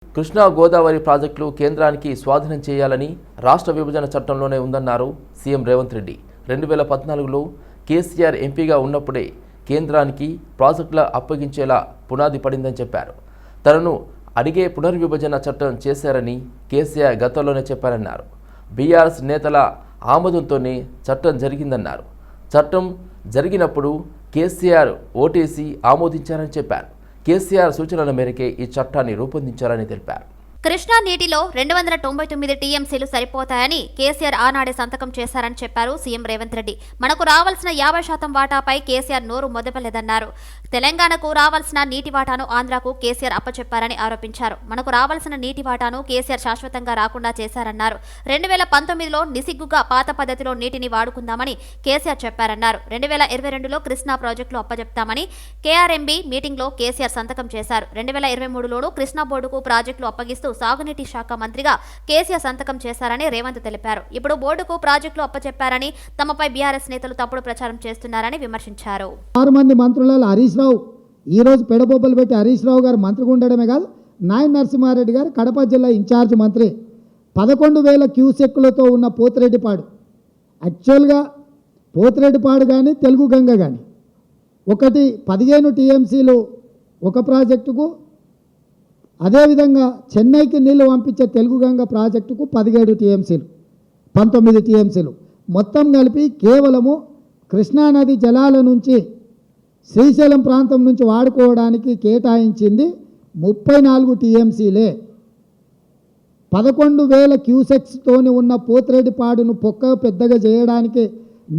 కృష్ణా గోదావరి ప్రాజెక్టులు కేంద్రానికి స్వాధీనం చేయాలని రాష్ట్ర విభజన చట్టంలోనే ఉందన్నారు సీఎం రేవంత్ రెడ్డి. 2014లో కేసీఆర్ ఎంపీగా ఉన్నప్పుడే కేంద్రానికి ప్రాజెక్టుల అప్పగించేలా పునాది పడిందని చెప్పారు. తనను అడిగే పునర్విభజన చట్టం చేశారని కేసీఆర్ గతంలోనే చెప్పారన్నారు. బీఆర్ఎస్ నేతల ఆమోదంతోనే చట్టం జరిగిందన్నారు. చట్టం జరిగినప్పుడు కేసీఆర్ ఓటేసి ఆమోదించారని చెప్పారు. కేసీఆర్ సూచనల మేరకే ఈ చట్టాన్ని రూపొందించారని తెలిపారు. కృష్ణా నీటిలో 299 టీఎంసీలు సరిపోతాయని కేసీఆర్ ఆనాడే సంతకం చేశారని చెప్పారు సీఎం రేవంత్ రెడ్డి. మనకు రావాల్సిన 50% వాటాపై కేసీఆర్ నోరు మొదపలేదన్నారు. తెలంగాణకు రావాల్సిన నీటి వాటాను ఆంధ్రాకు కేసీఆర్ అప్పచెప్పారని ఆరోపించారు. మనకు రావాల్సిన నీటి వాటాను కేసీఆర్ శాశ్వతంగా రాకుండా చేశారన్నారు. 2019లో నిసిగ్గుగా పాత పద్ధతిలో నీటిని వాడుకుందామని కేసీఆర్ చెప్పారన్నారు. 2022లో కృష్ణా ప్రాజెక్టులు అప్పచెప్తామని కేఆర్ఎంబీ మీటింగ్లో కేసీఆర్ సంతకం చేశారు. 2023లోనూ కృష్ణా బోర్డుకు ప్రాజెక్టులు అప్పగిస్తూ సాగునీటి శాఖ మంత్రిగా కేసీఆర్ సంతకం చేశారని రేవంత్ తెలిపారు. ఇప్పుడు బోర్డుకు ప్రాజెక్టులు అప్పచెప్పారని తమపై బీఆర్ఎస్ నేతలు తప్పుడు ప్రచారం చేస్తున్నారని విమర్శించారు. 6 మంది మంత్రులలో హరీష్ రావు ఈరోజు పెడబొబ్బలు పెట్టి హరీష్ రావు గారు మంత్రిగా ఉండడమే కాదు, నాయన నరసింహారెడ్డి గారు కడప జిల్లా ఇన్ఛార్జ్ మంత్రి. 11,000 క్యూసెక్కులతో ఉన్న పోతిరెడ్డిపాడు, యాక్చువల్గా పోతిరెడ్డిపాడు కానీ తెలుగు గంగ కానీ ఒకటి 15 టీఎంసీలు ఒక ప్రాజెక్టుకు, అదేవిధంగా చెన్నైకి నీళ్లు పంపించే తెలుగు గంగ ప్రాజెక్టుకు 17 టీఎంసీలు, 19 టీఎంసీలు మొత్తం కలిపి కేవలము కృష్ణానది జలాల నుంచి శ్రీశైలం ప్రాంతం నుంచి వాడుకోవడానికి కేటాయించింది 34 టీఎంసీలే. 11,000 క్యూసెక్స్తోని ఉన్న పోతిరెడ్డిపాడును పొక్క పెద్దగా చేయడానికి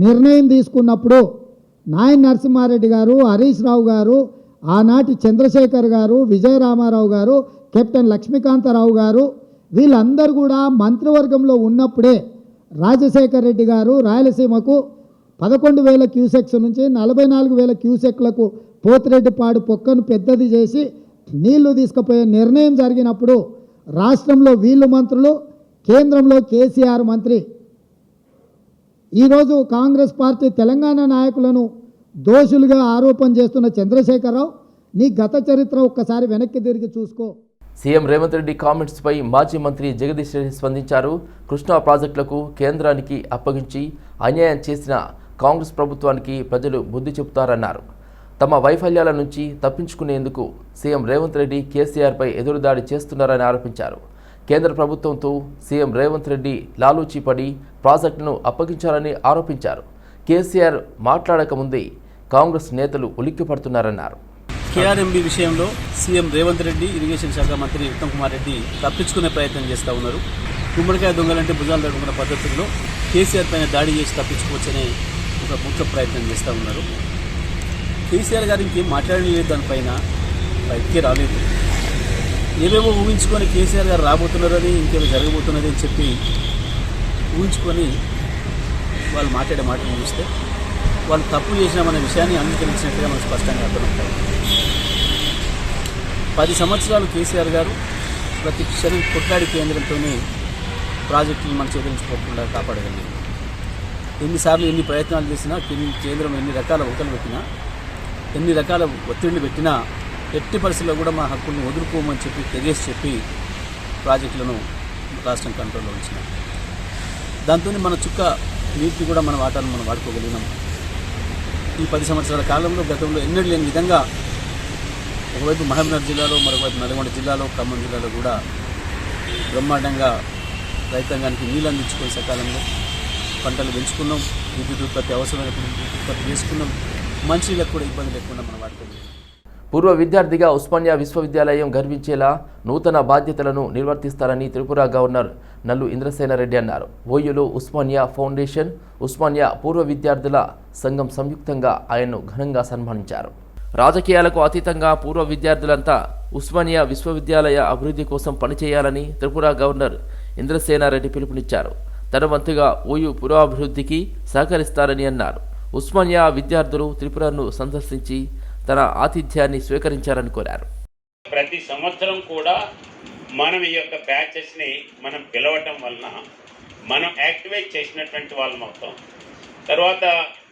నిర్ణయం తీసుకున్నప్పుడు నాయన నరసింహారెడ్డి గారు, హరీష్ రావు గారు, ఆనాటి చంద్రశేఖర్ గారు, విజయరామారావు గారు, కెప్టెన్ లక్ష్మీకాంతరావు గారు వీళ్ళందరూ కూడా మంత్రివర్గంలో ఉన్నప్పుడే రాజశేఖర్ రెడ్డి గారు రాయలసీమకు 11,000 క్యూసెక్స్ నుంచి 44,000 క్యూసెక్లకు పోతిరెడ్డిపాడు పొక్కను పెద్దది చేసి నీళ్లు తీసుకుపోయే నిర్ణయం జరిగినప్పుడు రాష్ట్రంలో వీళ్ళు మంత్రులు, కేంద్రంలో కేసీఆర్ మంత్రి. ఈరోజు కాంగ్రెస్ పార్టీ తెలంగాణ నాయకులను దోషులుగా ఆరోపణ చేస్తున్న చంద్రశేఖరరావు, నీ గత చరిత్ర ఒక్కసారి వెనక్కి తిరిగి చూసుకో. సీఎం రేవంత్ రెడ్డి కామెంట్స్పై మాజీ మంత్రి జగదీష్ రెడ్డి స్పందించారు. కృష్ణా ప్రాజెక్టులకు కేంద్రానికి అప్పగించి అన్యాయం చేసిన కాంగ్రెస్ ప్రభుత్వానికి ప్రజలు బుద్ధి చెబుతారన్నారు. తమ వైఫల్యాల నుంచి తప్పించుకునేందుకు సీఎం రేవంత్ రెడ్డి కేసీఆర్పై ఎదురుదాడి చేస్తున్నారని ఆరోపించారు. కేంద్ర ప్రభుత్వంతో సీఎం రేవంత్ రెడ్డి లాలూచీపడి ప్రాజెక్టును అప్పగించారని ఆరోపించారు. కేసీఆర్ మాట్లాడకముందే కాంగ్రెస్ నేతలు ఉలిక్కిపడుతున్నారన్నారు. కేఆర్ఎంబీ విషయంలో సీఎం రేవంత్ రెడ్డి, ఇరిగేషన్ శాఖ మంత్రి ఉత్తమ్ కుమార్ రెడ్డి తప్పించుకునే ప్రయత్నం చేస్తూ ఉన్నారు. గుమ్మడికాయ దొంగలంటే భుజాలు తడుకున్న పద్ధతుల్లో కేసీఆర్ పైన దాడి చేసి తప్పించుకోవచ్చనే ఒక ముఖ్య ప్రయత్నం చేస్తూ ఉన్నారు. కేసీఆర్ గారు ఇంకేం మాట్లాడలేదు, దానిపైన బయటికి రాలేదు. ఏవేవో ఊహించుకొని కేసీఆర్ గారు రాబోతున్నారని, ఇంకేమో జరగబోతున్నది అని చెప్పి ఊహించుకొని వాళ్ళు మాట్లాడే మాటలు చూస్తే వాళ్ళు తప్పు చేసినామనే విషయాన్ని అంగీకరించినట్టుగా మనకు స్పష్టంగా అర్థమవుతాయి. 10 సంవత్సరాలు కేసీఆర్ గారు ప్రతి క్షణం కొట్లాడి కేంద్రంతోనే ప్రాజెక్టులు మన చేదరించుకోకుండా కాపాడగలిగింది. ఎన్నిసార్లు ఎన్ని ప్రయత్నాలు చేసినా, కేంద్రం ఎన్ని రకాల ఊకలు పెట్టినా, ఎన్ని రకాల ఒత్తిళ్లు పెట్టినా ఎట్టి పరిస్థితుల్లో కూడా మా హక్కులను వదులుకోమని చెప్పి తెగేసి చెప్పి ప్రాజెక్టులను రాష్ట్రం కంట్రోల్లో ఉంచినాం. దాంతో మన చుక్క నీటిని కూడా మన వాటాను మనం వాడుకోగలిగినాం. ఈ 10 సంవత్సరాల కాలంలో గతంలో ఎన్నడూ లేని విధంగా ఒకవైపు మహబూబ్నగర్ జిల్లాలో, మరొకవైపు నల్గొండ జిల్లాలో, ఖమ్మం జిల్లాలో కూడా బ్రహ్మాండంగా రైతాంగానికి నీళ్ళు అందించుకునే సకాలంలో పంటలు పెంచుకున్నాం. విద్యుత్ ఉత్పత్తి అవసరమైనప్పుడు విద్యుత్ ఉత్పత్తి చేసుకున్నాం. మంచినీళ్ళకు కూడా ఇబ్బంది లేకుండా మనం వాడుకోగలిగాం. పూర్వ విద్యార్థిగా ఉస్మానియా విశ్వవిద్యాలయం గర్వించేలా నూతన బాధ్యతలను నిర్వర్తిస్తారని త్రిపుర గవర్నర్ నల్లు ఇంద్రసేనారెడ్డి అన్నారు. ఓయూలో ఉస్మానియా ఫౌండేషన్, ఉస్మానియా పూర్వ విద్యార్థుల సంఘం సంయుక్తంగా ఆయన్ను ఘనంగా సన్మానించారు. రాజకీయాలకు అతీతంగా పూర్వ విద్యార్థులంతా ఉస్మానియా విశ్వవిద్యాలయ అభివృద్ధి కోసం పనిచేయాలని త్రిపుర గవర్నర్ ఇంద్రసేనారెడ్డి పిలుపునిచ్చారు. తన వంతుగా ఓయూ పురోభివృద్ధికి సహకరిస్తారని అన్నారు. ఉస్మానియా విద్యార్థులు త్రిపురను సందర్శించి తన ఆతిథ్యాన్ని స్వీకరించారని కోరారు. ప్రతి సంవత్సరం కూడా మనం ఈ యొక్క బ్యాచెస్ని మనం పిలవటం వలన మనం యాక్టివేట్ చేసినటువంటి వాళ్ళు మొత్తం తర్వాత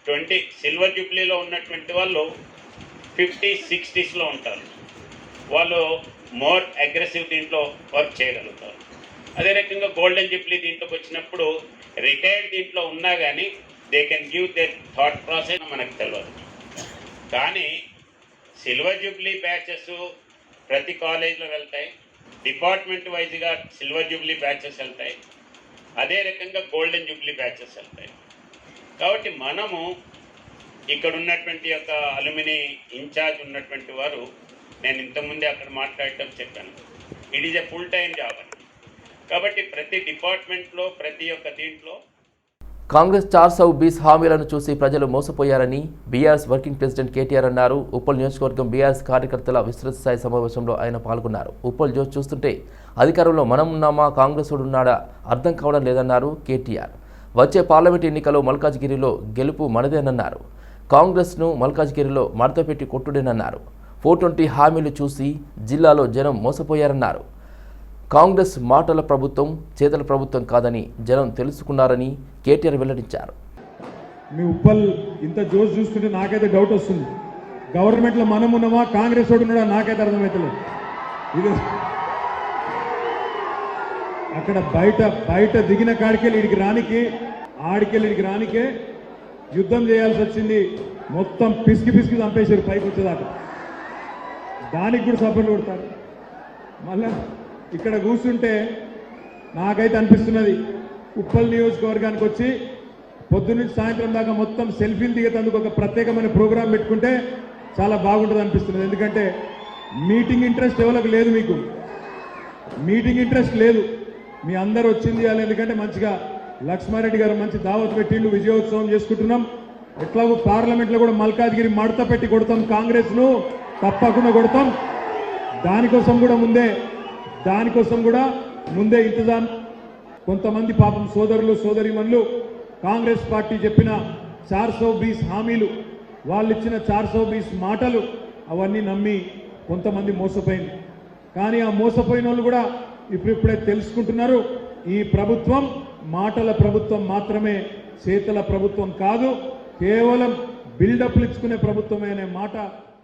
20 సిల్వర్ జూబ్లీలో ఉన్నటువంటి వాళ్ళు 50, 60స్లో ఉంటారు. వాళ్ళు మోర్ అగ్రెసివ్ దీంట్లో వర్క్ చేయగలుగుతారు. అదే రకంగా గోల్డెన్ జూబ్లీ దీంట్లోకి వచ్చినప్పుడు రిటైర్డ్ దీంట్లో ఉన్నా కానీ they can give there thought process మనకు తెలియదు. కానీ సిల్వర్ జూబ్లీ బ్యాచెస్ ప్రతి కాలేజ్లో వెళ్తాయి, డిపార్ట్మెంట్ వైజ్గా సిల్వర్ జూబ్లీ బ్యాచెస్ వెళ్తాయి, అదే రకంగా గోల్డెన్ జూబ్లీ బ్యాచెస్ వెళ్తాయి. కాబట్టి మనము ఇక్కడ ఉన్నటువంటి యొక్క అలుమిని ఇన్ఛార్జ్ ఉన్నటువంటి వారు, నేను ఇంతకుముందే అక్కడ మాట్లాడటం చెప్పాను, it is a full time job అని. కాబట్టి ప్రతి డిపార్ట్మెంట్లో ప్రతి ఒక్క దీంట్లో కాంగ్రెస్ 420 హామీలను చూసి ప్రజలు మోసపోయారని బీఆర్ఎస్ వర్కింగ్ ప్రెసిడెంట్ కేటీఆర్ అన్నారు. ఉప్పల్ నియోజకవర్గం బీఆర్ఎస్ కార్యకర్తల విస్తృత స్థాయి సమావేశంలో ఆయన పాల్గొన్నారు. ఉప్పల్ జోష్ చూస్తుంటే అధికారంలో మనం ఉన్నామా, కాంగ్రెస్ ఉన్నాడా అర్థం కావడం లేదన్నారు కేటీఆర్. వచ్చే పార్లమెంట్ ఎన్నికల్లో మల్కాజ్గిరిలో గెలుపు మనదేనన్నారు. కాంగ్రెస్ను మల్కాజ్గిరిలో మడతపెట్టి కొట్టుడేనన్నారు. 420 హామీలు చూసి జిల్లాలో జనం మోసపోయారన్నారు. కాంగ్రెస్ మాటల ప్రభుత్వం, చేతల ప్రభుత్వం కాదని జనం తెలుసుకున్నారని కేటీఆర్ వెల్లడించారు. మీ ఉప్పల్ ఇంత జోష్ చూస్తుంటే నాకైతే డౌట్ వస్తుంది. గవర్నమెంట్లో మనం ఉన్నామా, కాంగ్రెస్ వాడు ఉన్నాడా నాకైతే అర్థమవుతలేదు. ఇది అక్కడ బయట దిగిన కాడికెళ్ళి ఇడికి రానికే యుద్ధం చేయాల్సి వచ్చింది. మొత్తం పిసికి చంపేశారు పైకి వచ్చేదాకా. దానికి కూడా సపోర్ట్ కొడతారు. మళ్ళా ఇక్కడ కూర్చుంటే నాకైతే అనిపిస్తున్నది, ఉప్పల్ నియోజకవర్గానికి వచ్చి పొద్దున్నుంచి సాయంత్రం దాకా మొత్తం సెల్ఫీలు దిగేందుకు ఒక ప్రత్యేకమైన ప్రోగ్రాం పెట్టుకుంటే చాలా బాగుంటుంది అనిపిస్తున్నది. ఎందుకంటే మీటింగ్ ఇంట్రెస్ట్ ఎవరికి లేదు, మీకు మీటింగ్ ఇంట్రెస్ట్ లేదు. మీ అందరూ వచ్చింది అని, ఎందుకంటే మంచిగా లక్ష్మారెడ్డి గారు మంచి దావత్ పెట్టిండు, విజయోత్సవం చేసుకుంటున్నాం. ఎట్లాగో పార్లమెంట్లో కూడా మల్కాజ్గిరి మడత పెట్టి కొడతాం, కాంగ్రెస్ను తప్పకుండా కొడతాం. దానికోసం కూడా ముందే ఇంతజాం. కొంతమంది పాపం సోదరులు సోదరిమణులు కాంగ్రెస్ పార్టీ చెప్పిన 420 హామీలు, వాళ్ళు ఇచ్చిన 420 మాటలు అవన్నీ నమ్మి కొంతమంది మోసపోయింది. కానీ ఆ మోసపోయిన వాళ్ళు కూడా ఇప్పుడే తెలుసుకుంటున్నారు, ఈ ప్రభుత్వం మాటల ప్రభుత్వం మాత్రమే, చేతల ప్రభుత్వం కాదు, కేవలం బిల్డప్లు ఇచ్చుకునే ప్రభుత్వమే అనే మాట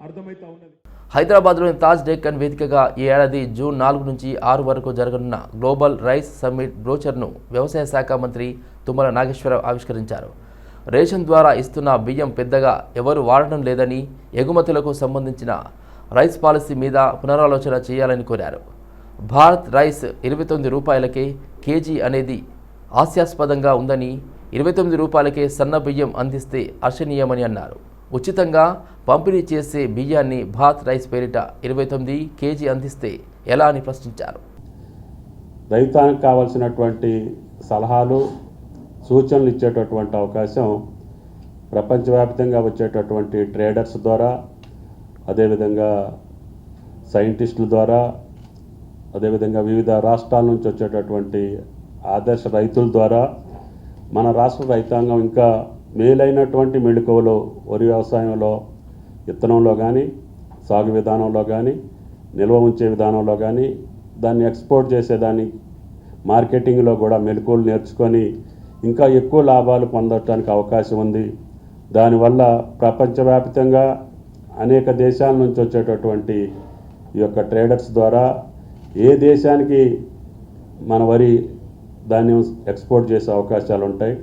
అర్థమవుతా ఉన్నది. హైదరాబాద్లోని తాజ్ డెక్కన్ వేదికగా ఈ ఏడాది జూన్ 4 నుంచి 6 వరకు జరగనున్న గ్లోబల్ రైస్ సమ్మిట్ బ్రోచర్ను వ్యవసాయ శాఖ మంత్రి తుమ్మల నాగేశ్వరరావు ఆవిష్కరించారు. రేషన్ ద్వారా ఇస్తున్న బియ్యం పెద్దగా ఎవరు వాడడం లేదని, ఎగుమతులకు సంబంధించిన రైస్ పాలసీ మీద పునరాలోచన చేయాలని కోరారు. భారత్ రైస్ 29 రూపాయలకే కేజీ అనేది హాస్యాస్పదంగా ఉందని, 29 రూపాయలకే సన్న బియ్యం అందిస్తే హర్షణీయమని అన్నారు. ఉచితంగా పంపిణీ చేసే బియ్యాన్ని భారత్ రైస్ పేరిట 29 కేజీ అందిస్తే ఎలా అని ప్రశ్నించారు. రైతానికి కావాల్సినటువంటి సలహాలు సూచనలు ఇచ్చేటటువంటి అవకాశం ప్రపంచవ్యాప్తంగా వచ్చేటటువంటి ట్రేడర్స్ ద్వారా, అదేవిధంగా సైంటిస్టుల ద్వారా, అదేవిధంగా వివిధ రాష్ట్రాల నుంచి వచ్చేటటువంటి ఆదర్శ రైతుల ద్వారా మన రాష్ట్ర రైతాంగం ఇంకా మేలైనటువంటి మెళుకువలు వరి వ్యవసాయంలో, విత్తనంలో కానీ, సాగు విధానంలో కానీ, నిల్వ ఉంచే విధానంలో కానీ, దాన్ని ఎక్స్పోర్ట్ చేసేదాన్ని మార్కెటింగ్లో కూడా మెళుకువలు నేర్చుకొని ఇంకా ఎక్కువ లాభాలు పొందడానికి అవకాశం ఉంది. దానివల్ల ప్రపంచవ్యాప్తంగా అనేక దేశాల నుంచి వచ్చేటటువంటి ఈ యొక్క ట్రేడర్స్ ద్వారా ఏ దేశానికి మన వరి ధాన్యం ఎక్స్పోర్ట్ చేసే అవకాశాలు ఉంటాయి.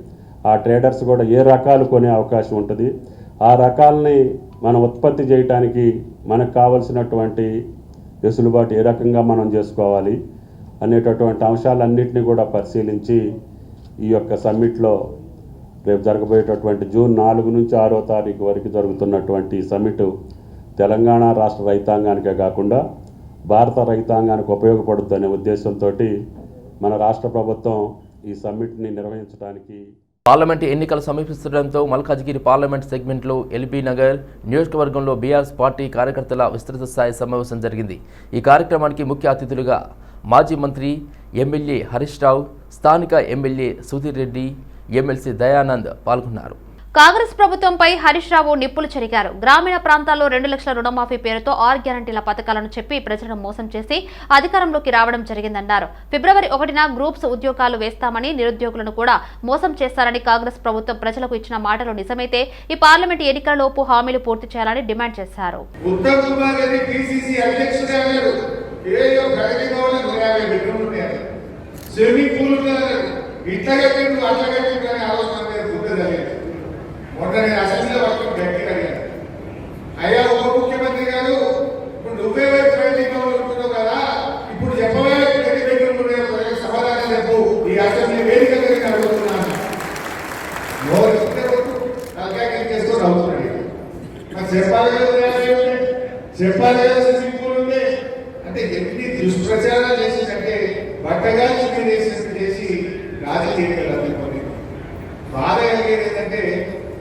ఆ ట్రేడర్స్ కూడా ఏ రకాలు కొనే అవకాశం ఉంటుంది. ఆ రకాలని మనం ఉత్పత్తి చేయడానికి మనకు కావలసినటువంటి వెసులుబాటు ఏ రకంగా మనం చేసుకోవాలి అనేటటువంటి అంశాలన్నింటినీ కూడా పరిశీలించి ఈ యొక్క సమ్మిట్లో రేపు జరగబోయేటటువంటి జూన్ 4 నుంచి 6వ తారీఖు వరకు జరుగుతున్నటువంటి సమ్మిట్ తెలంగాణ రాష్ట్ర రైతాంగానికే కాకుండా భారత రైతాంగానికి ఉపయోగపడుతుందనే ఉద్దేశంతో మన రాష్ట్ర ప్రభుత్వం ఈ సమ్మిట్ని నిర్వహించడానికి. పార్లమెంటు ఎన్నికలు సమీపిస్తుండటంతో మల్కాజ్గిరి పార్లమెంట్ సెగ్మెంట్లో ఎల్బీ నగర్ నియోజకవర్గంలో బీఆర్ఎస్ పార్టీ కార్యకర్తల విస్తృత స్థాయి సమావేశం జరిగింది. ఈ కార్యక్రమానికి ముఖ్య అతిథులుగా మాజీ మంత్రి ఎమ్మెల్యే హరీష్ రావు, స్థానిక ఎమ్మెల్యే సుధీర్ రెడ్డి, ఎమ్మెల్సీ దయానంద్ పాల్గొన్నారు. కాంగ్రెస్ ప్రభుత్వంపై హరీష్ రావు నిప్పులు చెరిగారు. గ్రామీణ ప్రాంతాల్లో 2 లక్షల రుణమాఫీ పేరుతో 6 గ్యారంటీల పథకాలను చెప్పి ప్రజలను మోసం చేసి అధికారంలోకి రావడం జరిగిందన్నారు. ఫిబ్రవరి 1న గ్రూప్స్ ఉద్యోగాలు వేస్తామని, నిరుద్యోగులను కూడా మోసం చేస్తారని కాంగ్రెస్ ప్రభుత్వం ప్రజలకు ఇచ్చిన మాటలు నిజమైతే ఈ పార్లమెంటు ఎన్నికలలోపు హామీలు పూర్తి చేయాలని డిమాండ్ చేశారు. కేవలం ప్రగతి భవన్ 150 బెడ్రూమ్లు ఉన్నాయి, స్విమ్మింగ్ పూల్ ఉన్నది, ఇట్లా కట్టిండు అట్లా కట్టిండు అని ఆలోచన మీద గుర్తుంది. మొన్న నేను అసెంబ్లీలో పట్టుకుని గట్టిగా అడిగాను, అయ్యా ఉప ముఖ్యమంత్రి గారు ఇప్పుడు నువ్వే ప్రగతి భవన్ ఉంటున్నావు కదా, ఇప్పుడు చెప్పవే ప్రతి బెడ్రూమ్లు ఉన్నాయో ప్రజలకు సమాధానం చెప్పు, ఈ అసెంబ్లీ వేదిక నేను అడుగుతున్నాను. చేసుకొని అవుతున్నాడు. మరి చెప్పాలి కదా, చెప్పాలి కదా స్విమ్మింగ్ పూల్ ఉంది అంటే ఎన్ని దుష్ప్రచారాలు చేసిందంటే బట్టగా చేసి రాజకీయాలు బాధ కలిగేది ఏంటంటే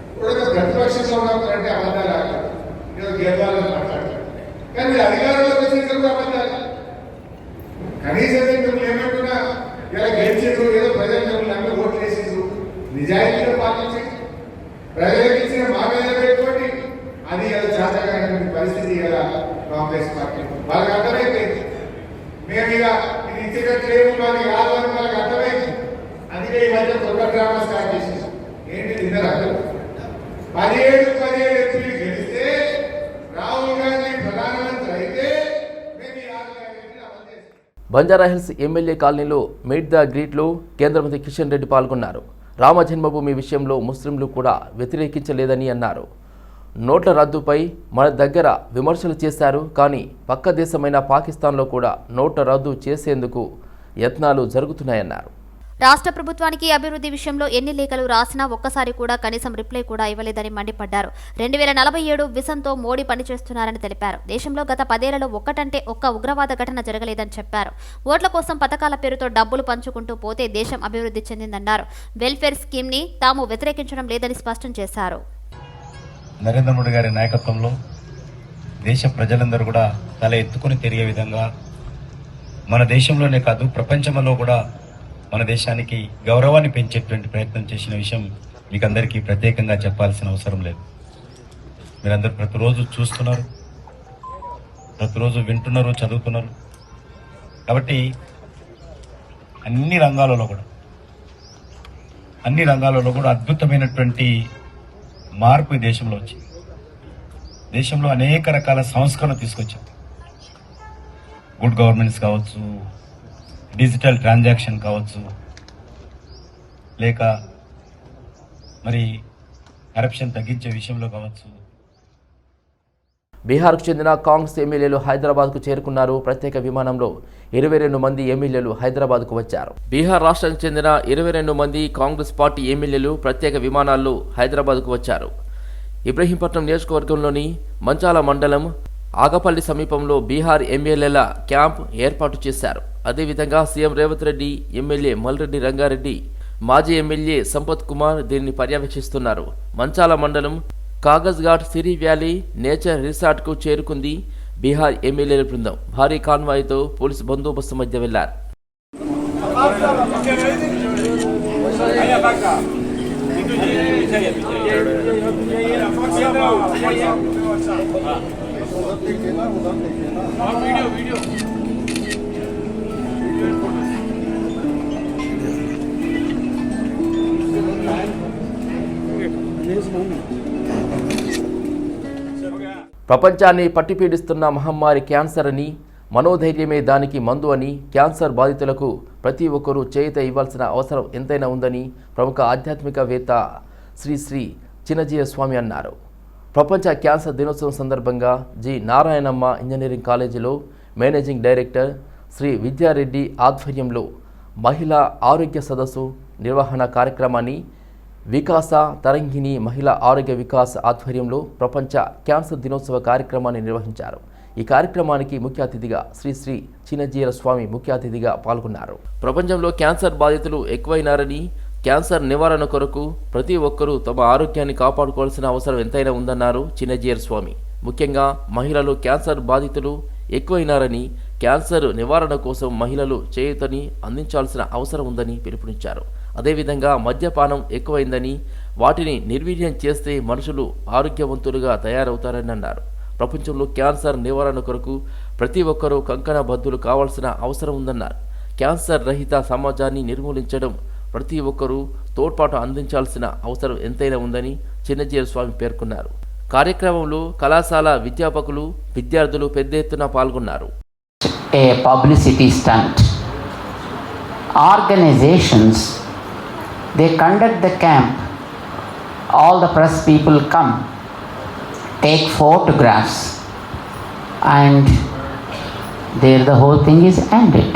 ఇప్పుడు ప్రతిపక్షంలో ఉన్నప్పుడు అంటే అబద్ధాలు ఆడతారు, ఏదో గెలవాలని మాట్లాడతారు, కానీ మీరు అధికారంలోకి వచ్చిన కూడా అబద్ధాలు. కనీసం మిమ్మల్ని ఏమంటున్నా ఇలా గెలిచేది ఏదో ప్రజలు మిమ్మల్ని అన్ని ఓట్లు వేసేది నిజాయితీగా పాటించి ప్రజలకు ఇచ్చిన మాట పెట్టుకోండి, అది ఇలా చేతకాని పరిస్థితి ఇలా కాంగ్రెస్ పార్టీ వాళ్ళకి అర్థమైపోయింది. మేము ఇక ఇది ఇచ్చేటట్లేము మాకు కాదు అని వాళ్ళకి అర్థమైంది. అందుకే ఈ మధ్య కొత్త డ్రామా స్టార్ట్ చేసేసి ఏంటి నిన్న 17 ఎంపీలు గెలిస్తే రాహుల్ గాంధీ ప్రధానమంత్రి అయితే మేము ఈ 6 గ్యారెంటీలు అమలు చేస్తాం. బంజారాహిల్స్ ఎమ్మెల్యే కాలనీలో మీట్ ద గ్రీట్లో కేంద్ర మంత్రి కిషన్ రెడ్డి పాల్గొన్నారు. రామ జన్మభూమి విషయంలో ముస్లింలు కూడా వ్యతిరేకించలేదని అన్నారు. నోట్ల రద్దుపై మన దగ్గర విమర్శలు చేశారు, కానీ పక్క దేశమైన పాకిస్తాన్లో కూడా నోట్ల రద్దు చేసేందుకు యత్నాలు జరుగుతున్నాయన్నారు. రాష్ట్ర ప్రభుత్వానికి అభివృద్ధి విషయంలో ఎన్ని లేఖలు రాసినా ఒక్కసారి కూడా కనీసం రిప్లై కూడా ఇవ్వలేదని మండిపడ్డారు. 2047 విజన్తో మోడీ పనిచేస్తున్నారని తెలిపారు. దేశంలో గత 10 ఏళ్లలో ఒక్కటంటే ఒక్క ఉగ్రవాద ఘటన జరగలేదని చెప్పారు. ఓట్ల కోసం పథకాల పేరుతో డబ్బులు పంచుకుంటూ పోతే దేశం అభివృద్ధి చెందిందన్నారు. వెల్ఫేర్ స్కీమ్ ని తాము వ్యతిరేకించడం లేదని స్పష్టం చేశారు. నరేంద్ర మోడీ గారి నాయకత్వంలో దేశ ప్రజలందరూ కూడా తల ఎత్తుకుని తిరిగే విధంగా మన దేశంలోనే కాదు ప్రపంచంలో కూడా మన దేశానికి గౌరవాన్ని పెంచేటువంటి ప్రయత్నం చేసిన విషయం మీకు అందరికీ ప్రత్యేకంగా చెప్పాల్సిన అవసరం లేదు. మీరందరూ ప్రతిరోజు చూస్తున్నారు, ప్రతిరోజు వింటున్నారు, చదువుతున్నారు. కాబట్టి అన్ని రంగాలలో కూడా అద్భుతమైనటువంటి మార్పు ఈ దేశంలో వచ్చింది. దేశంలో అనేక రకాల సంస్కరణలు తీసుకొచ్చింది. గుడ్ గవర్నెన్స్ కావచ్చు, డిజిటల్ ట్రాన్సాక్షన్ కావచ్చు, లేక మరి కరప్షన్ తగ్గించే విషయంలో కావచ్చు. బీహార్కు చెందిన కాంగ్రెస్ ఎమ్మెల్యేలు హైదరాబాద్కు చేరుకున్నారు. ప్రత్యేక విమానంలో 22 మంది ఎమ్మెల్యేలు హైదరాబాద్కు వచ్చారు. బీహార్ రాష్ట్రానికి చెందిన 22 మంది కాంగ్రెస్ పార్టీ ఎమ్మెల్యేలు ప్రత్యేక విమానాల్లో హైదరాబాద్కు వచ్చారు. ఇబ్రహీంపట్నం నియోజకవర్గంలోని మంచాల మండలం ఆగపల్లి సమీపంలో బీహార్ ఎమ్మెల్యేల క్యాంప్ ఏర్పాటు చేశారు. అదేవిధంగా సీఎం రేవంత్ రెడ్డి, ఎమ్మెల్యే మల్రెడ్డి రంగారెడ్డి, మాజీ ఎమ్మెల్యే సంపత్ కుమార్ దీనిని పర్యవేక్షిస్తున్నారు. మంచాల మండలం కాగజ్ఘాట్ సిరి వ్యాలీ నేచర్ రిసార్ట్కు చేరుకుంది బీహార్ ఎమ్మెల్యేల బృందం. భారీ కాన్వాయ్తో పోలీసు బందోబస్తు మధ్య వెళ్లారు. ప్రపంచాన్ని పట్టిపీడిస్తున్న మహమ్మారి క్యాన్సర్ అని, మనోధైర్యమే దానికి మందు అని, క్యాన్సర్ బాధితులకు ప్రతి ఒక్కరూ చేయూత ఇవ్వాల్సిన అవసరం ఎంతైనా ఉందని ప్రముఖ ఆధ్యాత్మికవేత్త శ్రీ చినజీయ స్వామి అన్నారు. ప్రపంచ క్యాన్సర్ దినోత్సవం సందర్భంగా జి నారాయణమ్మ ఇంజనీరింగ్ కాలేజీలో మేనేజింగ్ డైరెక్టర్ శ్రీ విద్యారెడ్డి ఆధ్వర్యంలో మహిళా ఆరోగ్య సదస్సు నిర్వహణ కార్యక్రమాన్ని వికాస తరంగిణి మహిళా ఆరోగ్య వికాస్ ఆధ్వర్యంలో ప్రపంచ క్యాన్సర్ దినోత్సవ కార్యక్రమాన్ని నిర్వహించారు. ఈ కార్యక్రమానికి ముఖ్య అతిథిగా శ్రీ చినజీర స్వామి ముఖ్య అతిథిగా పాల్గొన్నారు. ప్రపంచంలో క్యాన్సర్ బాధితులు ఎక్కువైనారని, క్యాన్సర్ నివారణ కొరకు ప్రతి ఒక్కరూ తమ ఆరోగ్యాన్ని కాపాడుకోవాల్సిన అవసరం ఎంతైనా ఉందన్నారు చినజీర స్వామి. ముఖ్యంగా మహిళలు క్యాన్సర్ బాధితులు ఎక్కువైనారని, క్యాన్సర్ నివారణ కోసం మహిళలు చేయూతని అందించాల్సిన అవసరం ఉందని పిలుపునిచ్చారు. అదేవిధంగా మద్యపానం ఎక్కువైందని, వాటిని నిర్వీర్యం చేస్తే మనుషులు ఆరోగ్యవంతులుగా తయారవుతారని అన్నారు. ప్రపంచంలో క్యాన్సర్ నివారణ కొరకు ప్రతి ఒక్కరూ కంకణబద్ధులు కావాల్సిన అవసరం ఉందన్నారు. క్యాన్సర్ రహిత సమాజాన్ని నిర్మూలించడం ప్రతి ఒక్కరూ తోడ్పాటు అందించాల్సిన అవసరం ఎంతైనా ఉందని చిన్నజీర స్వామి పేర్కొన్నారు. కార్యక్రమంలో కళాశాల అధ్యాపకులు, విద్యార్థులు పెద్ద ఎత్తున పాల్గొన్నారు. a publicity stunt. Organizations, they conduct the camp, all the press people come, take photographs, and there the whole thing is ended.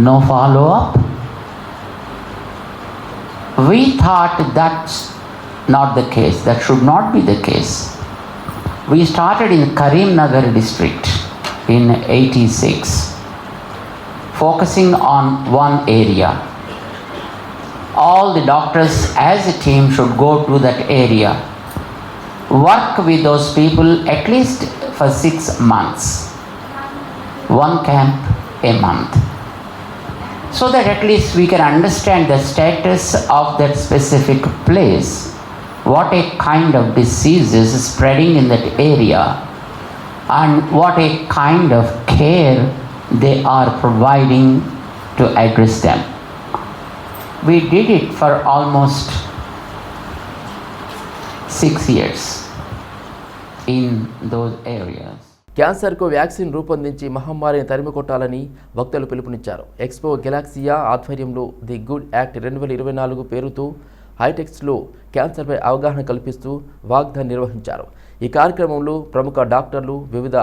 No follow-up. We thought that's not the case, that should not be the case. We started in Karimnagar district in 86, focusing on one area. All the doctors as a team should go to that area, work with those people at least for 6 months, one camp a month, so that at least we can understand the status of that specific place, what a kind of disease is spreading in that area, and what a kind of care they are providing to address them. We did it for almost 6 years in those areas. క్యాన్సర్కు vaccine రూపొందించి మహమ్మారిని తరిమికొట్టాలని వక్తలు పిలుపునిచ్చారు. Expo గెలాక్సియా ఆధ్వర్యంలో the good act 2024 పేరుతో హైటెక్స్లో క్యాన్సర్పై అవగాహన కల్పిస్తూ వాగ్దాన్ నిర్వహించారు. ఈ కార్యక్రమంలో ప్రముఖ డాక్టర్లు, వివిధ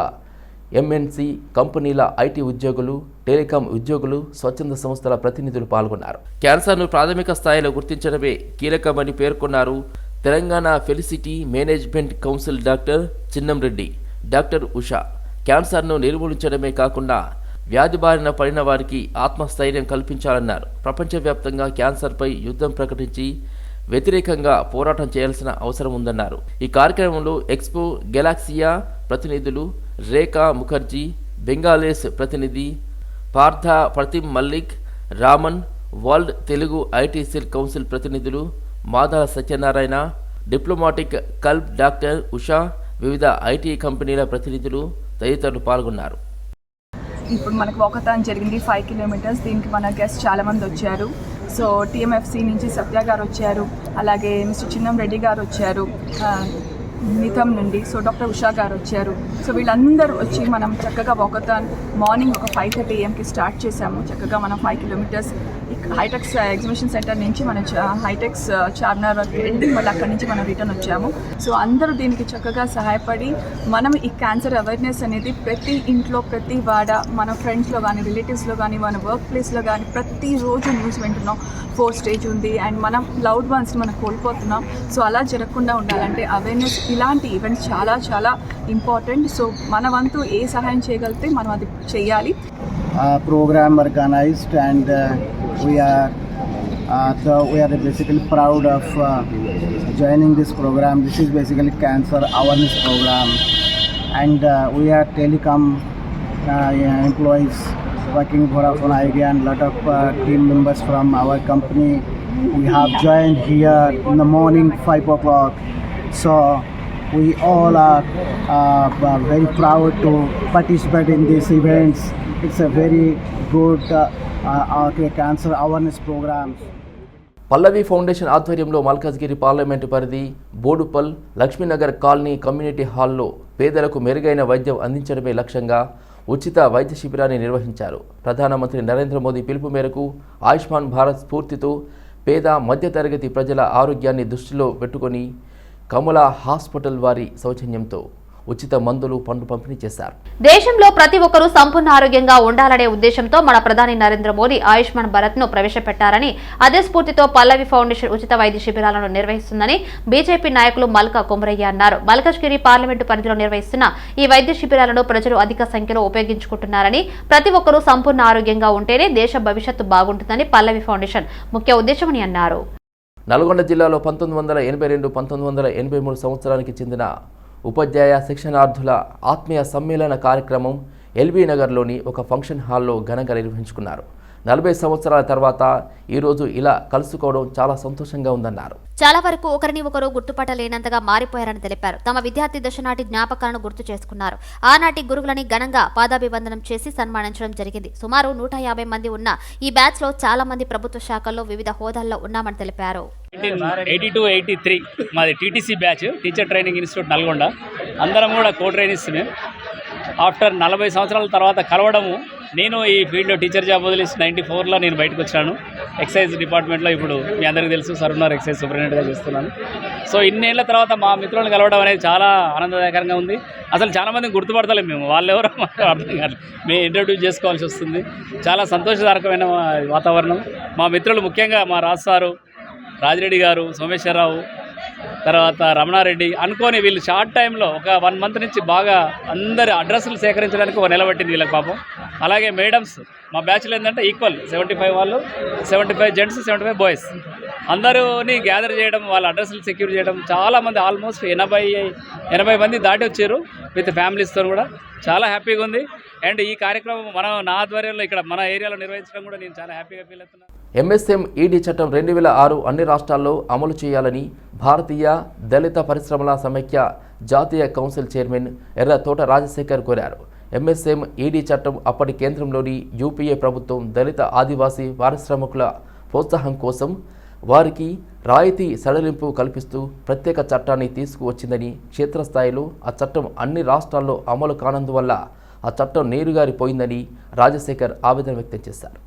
ఎంఎన్సి కంపెనీల ఐటీ ఉద్యోగులు, టెలికాం ఉద్యోగులు, స్వచ్ఛంద సంస్థల ప్రతినిధులు పాల్గొన్నారు. క్యాన్సర్ను ప్రాథమిక స్థాయిలో గుర్తించడమే కీలకమని పేర్కొన్నారు Telangana felicity management council doctor Chinnamreddy. Doctor Usha క్యాన్సర్ను నిర్మూలించడమే కాకుండా వ్యాధి బారిన పడిన వారికి ఆత్మస్థైర్యం కల్పించాలన్నారు. ప్రపంచవ్యాప్తంగా క్యాన్సర్పై యుద్ధం ప్రకటించి వ్యతిరేకంగా పోరాటం చేయాల్సిన అవసరం ఉందన్నారు. ఈ కార్యక్రమంలో ఎక్స్పో గెలాక్సియా ప్రతినిధులు రేఖా ముఖర్జీ, బెంగాలేస్ ప్రతినిధి Partha Pratim Mallick, Raman, world Telugu IT cell council ప్రతినిధులు Madala Satyanarayana, diplomatic club doctor Usha, వివిధ ఐటీ కంపెనీల ప్రతినిధులు తదితరులు పాల్గొన్నారు. ఇప్పుడు మనకు వాకథాన్ జరిగింది 5 కిలోమీటర్స్. దీనికి మన గెస్ట్ చాలామంది వచ్చారు. సో టీఎంఎఫ్సి నుంచి సత్య గారు వచ్చారు, అలాగే మిస్టర్ చిన్నం రెడ్డి గారు వచ్చారు నిథం నుండి, సో డాక్టర్ ఉషా గారు వచ్చారు. సో వీళ్ళందరూ వచ్చి మనం చక్కగా వాకథాన్ మార్నింగ్ ఒక 5:30 AM స్టార్ట్ చేసాము. చక్కగా మనం 5 కిలోమీటర్స్ హైటెక్స్ ఎగ్జిబిషన్ సెంటర్ నుంచి మనం హైటెక్స్ చార్మినార్ వరకు వెళ్ళి మళ్ళీ అక్కడి నుంచి మనం రిటర్న్ వచ్చాము. సో అందరూ దీనికి చక్కగా సహాయపడి మనం ఈ క్యాన్సర్ అవేర్నెస్ అనేది ప్రతి ఇంట్లో, ప్రతి వాడ, మన ఫ్రెండ్స్లో కానీ, రిలేటివ్స్లో కానీ, మన వర్క్ ప్లేస్లో కానీ ప్రతిరోజు న్యూస్ వింటున్నాం 4 స్టేజ్ ఉంది అండ్ మనం లవ్డ్ వన్స్ని మనం కోల్పోతున్నాం. సో అలా జరగకుండా ఉండాలంటే అవేర్నెస్, ఇలాంటి ఈవెంట్స్ చాలా చాలా ఇంపార్టెంట్. సో మన వంతు ఏ సహాయం చేయగలిగితే మనం అది చేయాలి. Program organized and we are basically proud of joining this program. This is basically cancer awareness program and we are telecom employees working for Vodafone Idea and lot of team members from our company. We have joined here in the morning 5 o'clock. So we all are very proud to participate in these events. It's a very good cancer awareness program. Pallavi foundation ఆధ్వర్యంలో Malkajgiri parliament పరిధి Boduppal Lakshmi Nagar colony community హాల్లో పేదలకు మెరుగైన వైద్యం అందించడమే లక్ష్యంగా ఉచిత వైద్య శిబిరాన్ని నిర్వహించారు. ప్రధానమంత్రి నరేంద్ర మోదీ పిలుపు మేరకు ఆయుష్మాన్ భారత్ స్ఫూర్తితో పేద మధ్యతరగతి ప్రజల ఆరోగ్యాన్ని దృష్టిలో పెట్టుకొని కమలా హాస్పిటల్ వారి సౌజన్యంతో ఉచిత మందులు, పండ్లు పంపిణీ చేశారు. దేశంలో ప్రతి ఒక్కరూ సంపూర్ణ ఆరోగ్యంగా ఉండాలనే ఉద్దేశంతో మన ప్రధాని నరేంద్ర మోదీ ఆయుష్మాన్ భారత్ ను ప్రవేశపెట్టారని, అదే స్ఫూర్తితో పల్లవి ఫౌండేషన్ ఉచిత వైద్య శిబిరాలను నిర్వహిస్తుందని బీజేపీ నాయకులు మల్కా కుమరయ్య అన్నారు. మల్కాజ్గిరి పార్లమెంటు పరిధిలో నిర్వహిస్తున్న ఈ వైద్య శిబిరాలను ప్రజలు అధిక సంఖ్యలో ఉపయోగించుకుంటున్నారని, ప్రతి ఒక్కరూ సంపూర్ణ ఆరోగ్యంగా ఉంటేనే దేశ భవిష్యత్తు బాగుంటుందని పల్లవి ఫౌండేషన్ ముఖ్య ఉద్దేశమని అన్నారు. నల్గొండ జిల్లాలో 1982-1983 సంవత్సరానికి చెందిన ఉపాధ్యాయ శిక్షణార్థుల ఆత్మీయ సమ్మేళన కార్యక్రమం ఎల్బీ నగర్లోని ఒక ఫంక్షన్ హాల్లో ఘనంగా నిర్వహించుకున్నారు. 40 సంవత్సరాల తర్వాత ఈరోజు ఇలా కలుసుకోవడం చాలా సంతోషంగా ఉందన్నారు. చాలా వరకు ఒకరిని ఒకరు గుర్తుపట్టలేనంతగా మారిపోయారని తెలిపారు. తమ విద్యార్థి దశ నాటి జ్ఞాపకాలను గుర్తు చేసుకున్నారు. ఆనాటి గురువులని ఘనంగా పాదాభివందనం చేసి సన్మానించడం జరిగింది. సుమారు 150 మంది ఉన్న ఈ బ్యాచ్ లో చాలా మంది ప్రభుత్వ శాఖల్లో వివిధ హోదాల్లో ఉన్నామని తెలిపారు. 82-83 మాది TTC batch, teacher training institute Nalgonda. అందరం కూడా కో ట్రైనింగ్స్. ఆఫ్టర్ 40 సంవత్సరాల తర్వాత కలవడము. నేను ఈ ఫీల్డ్లో టీచర్ జాబ్ వదిలేసి 94లో నేను బయటకు వచ్చాను. ఎక్సైజ్ డిపార్ట్మెంట్లో ఇప్పుడు మీ అందరికీ తెలుసు సర్వనార్ ఎక్సైజ్ సూపరింటెండెంట్గా చేస్తున్నాను. సో ఇన్నేళ్ల తర్వాత మా మిత్రులను కలవడం అనేది చాలా ఆనందదాయకరంగా ఉంది. అసలు చాలామందిని గుర్తుపడతలేము మేము, వాళ్ళు ఎవరో మాకు అర్థం కాదు, మేము ఇంట్రడ్యూస్ చేసుకోవాల్సి వస్తుంది. చాలా సంతోషదాయకమైన వాతావరణం. మా మిత్రులు ముఖ్యంగా మా రాజు సారు, రాజిరెడ్డి గారు, సోమేశ్వరరావు, తర్వాత రమణారెడ్డి అనుకోని వీళ్ళు షార్ట్ టైంలో ఒక 1 మంత్ నుంచి బాగా అందరి అడ్రస్లు సేకరించడానికి ఒక నెల పట్టింది వీళ్ళకి పాపం. అలాగే మేడమ్స్ మా బ్యాచ్లో ఏంటంటే ఈక్వల్ 75 వాళ్ళు, 75 జెంట్స్, 75 బాయ్స్ అందరూని గ్యాదర్ చేయడం, వాళ్ళ అడ్రస్లు సెక్యూర్ చేయడం. చాలామంది ఆల్మోస్ట్ 80 మంది దాటి వచ్చారు విత్ ఫ్యామిలీస్తో కూడా. చాలా హ్యాపీగా ఉంది. అండ్ ఈ కార్యక్రమం నా ఆధ్వర్యంలో ఇక్కడ మన ఏరియాలో నిర్వహించడం కూడా నేను చాలా హ్యాపీగా ఫీల్ అవుతున్నాను. ఎంఎస్ఎం ఈడీ చట్టం 2006 అన్ని రాష్ట్రాల్లో అమలు చేయాలని భారతీయ దళిత పరిశ్రమల సమైక్య జాతీయ కౌన్సిల్ చైర్మన్ ఎర్ర తోట రాజశేఖర్ కోరారు. ఎంఎస్ఎం ఈడీ చట్టం అప్పటి కేంద్రంలోని యూపీఏ ప్రభుత్వం దళిత ఆదివాసీ పారిశ్రామికుల ప్రోత్సాహం కోసం వారికి రాయితీ సడలింపు కల్పిస్తూ ప్రత్యేక చట్టాన్ని తీసుకువచ్చిందని, క్షేత్రస్థాయిలో ఆ చట్టం అన్ని రాష్ట్రాల్లో అమలు కానందువల్ల ఆ చట్టం నీరుగారిపోయిందని రాజశేఖర్ ఆవేదన వ్యక్తం చేశారు.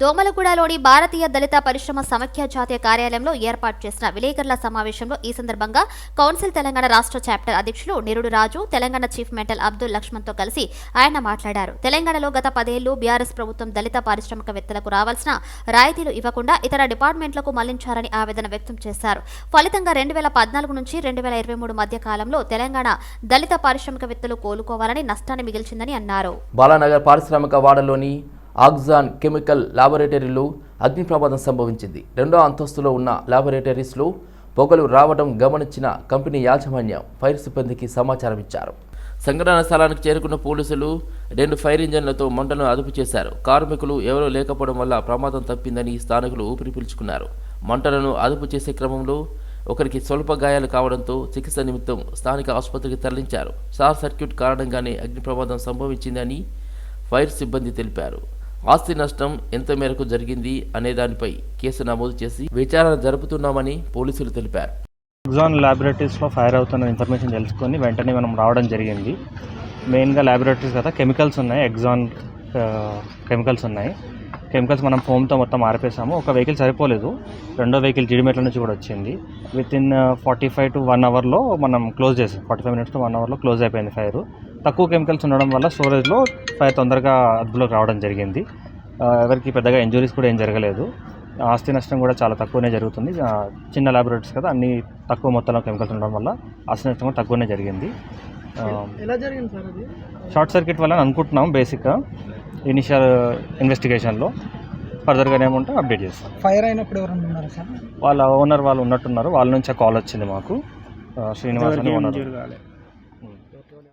దోమలగూడలోని భారతీయ దళిత పరిశ్రమ సమైక్య జాతీయ కార్యాలయంలో ఏర్పాటు చేసిన విలేకరుల సమావేశంలో ఈ సందర్భంగా కౌన్సిల్ తెలంగాణ రాష్ట్ర చాప్టర్ అధ్యక్షులు నిరుడు రాజు, తెలంగాణ చీఫ్ మెంటల్ అబ్దుల్ లక్ష్మణ్తో కలిసి ఆయన మాట్లాడారు. తెలంగాణలో గత 10 ఏళ్లు బీఆర్ఎస్ ప్రభుత్వం దళిత పారిశ్రామికవేత్తలకు రావాల్సిన రాయితీలు ఇవ్వకుండా ఇతర డిపార్ట్మెంట్లకు మళ్లించారని ఆవేదన వ్యక్తం చేశారు. ఫలితంగా 2014 నుంచి 2023 మధ్య కాలంలో తెలంగాణ దళిత పారిశ్రామికవేత్తలు కోలుకోవాలని నష్టాన్ని మిగిల్చిందని అన్నారు. బాలానగర్ పారిశ్రామిక వాడలోని ఆక్సాన్ కెమికల్ ల్యాబొరేటరీలో అగ్ని ప్రమాదం సంభవించింది. 2వ అంతస్తులో ఉన్న ల్యాబొరేటరీస్లో పొగలు రావడం గమనించిన కంపెనీ యాజమాన్యం ఫైర్ సిబ్బందికి సమాచారం ఇచ్చారు. సంఘటన స్థలానికి చేరుకున్న పోలీసులు 2 ఫైర్ ఇంజన్లతో మంటలను అదుపు చేశారు. కార్మికులు ఎవరూ లేకపోవడం వల్ల ప్రమాదం తప్పిందని స్థానికులు ఊపిరి పీల్చుకున్నారు. మంటలను అదుపు చేసే క్రమంలో ఒకరికి స్వల్ప గాయాలు కావడంతో చికిత్స నిమిత్తం స్థానిక ఆసుపత్రికి తరలించారు. షార్ట్ సర్క్యూట్ కారణంగానే అగ్ని ప్రమాదం సంభవించిందని ఫైర్ సిబ్బంది తెలిపారు. ఆస్తి నష్టం ఎంత మేరకు జరిగింది అనే దానిపై కేసు నమోదు చేసి విచారణ జరుపుతున్నామని పోలీసులు తెలిపారు. ఎగ్జాన్ ల్యాబొరేటరీస్లో ఫైర్ అవుతున్న ఇన్ఫర్మేషన్ తెలుసుకొని వెంటనే మనం రావడం జరిగింది. మెయిన్గా ల్యాబొరేటరీస్ కదా కెమికల్స్ ఉన్నాయి, ఎగ్జాన్ కెమికల్స్ ఉన్నాయి. కెమికల్స్ మనం ఫోమ్తో మొత్తం ఆర్పేసాము. ఒక వెహికల్ సరిపోలేదు, 2వ వెహికల్ జీడిమెట్ల నుంచి కూడా వచ్చింది. వితిన్ 45 to 1 అవర్లో మనం క్లోజ్ చేసాం. 45 minutes to 1 అవర్లో క్లోజ్ అయిపోయింది ఫైర్. తక్కువ కెమికల్స్ ఉండడం వల్ల స్టోరేజ్లో ఫైర్ తొందరగా అదుపులోకి రావడం జరిగింది. ఎవరికి పెద్దగా ఇంజురీస్ కూడా ఏం జరగలేదు. ఆస్తి నష్టం కూడా చాలా తక్కువనే జరుగుతుంది. చిన్న ల్యాబొరేటరీస్ కదా, అన్ని తక్కువ మొత్తంలో కెమికల్స్ ఉండడం వల్ల ఆస్తి నష్టం కూడా తక్కువనే జరిగింది. షార్ట్ సర్క్యూట్ వల్ల అనుకుంటున్నాం బేసిక్గా ఇనిషియల్ ఇన్వెస్టిగేషన్లో. ఫర్దర్గా ఏముంటే అప్డేట్ చేస్తాం. ఫైర్ అయినప్పుడు ఎవరైనా ఉన్నారా సార్? వాళ్ళ ఓనర్ వాళ్ళు ఉన్నట్టున్నారు. వాళ్ళ నుంచి కాల్ వచ్చింది మాకు, శ్రీనివాస్ అని ఓనర్.